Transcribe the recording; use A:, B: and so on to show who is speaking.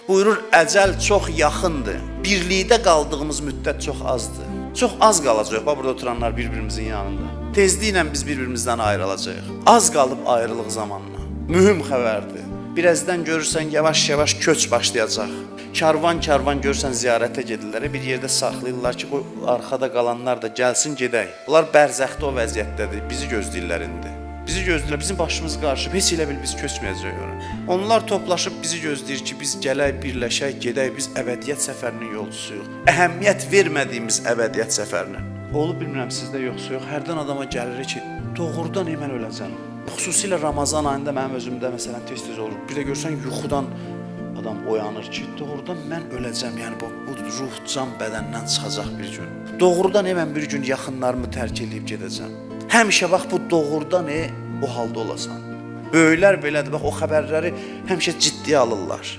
A: Buyurur, əcəl çox yaxındır. Birlikdə qaldığımız müddət çox azdır. Çox az qalacaq, burada oturanlar bir-birimizin yanında. Tezliklə biz bir-birimizdən ayrılacağıq. Az qalıb ayrılıq zamanına. Mühüm xəbərdir. Birazdan görürsən, yavaş-yavaş köç başlayacaq. Karvan görsən ziyarətə gedirlər, bir yerdə saxlayırlar ki, o arxada qalanlar da gəlsin, gedək. Bunlar bərzəxdə o vəziyyətdədir, bizi gözləyirlər indi. Bizi gözləyirlər, bizim başımız qarışıb, heç elə bil biz köçməyəcəyik ora. Onlar toplaşıb bizi gözləyir ki, biz gələk, birləşək, gedək, biz əbədiyyət səfərinin yolcusuyuq. Əhəmiyyət vermədiyimiz əbədiyyət səfərinin. Olub bilmirəm, sizdə yoxsa yox, hərdən adama gəlir ki, doğrudan mən öləcəm. Xüsusilə Ramazan ayında mənim özümdə məsələn tez-tez olur. Bir də görsən yuxudan adam oyanır ki, doğrudan mən öləcəm. Yəni bu ruh, can bədəndən çıxacaq bir gün. Doğrudan mən bir gün yaxınlarımı tərk edib gedəcəm. Həmişə bax bu doğrudan o halda olasan. Böyüklər belədir, bax o xəbərləri həmişə ciddiyə alırlar.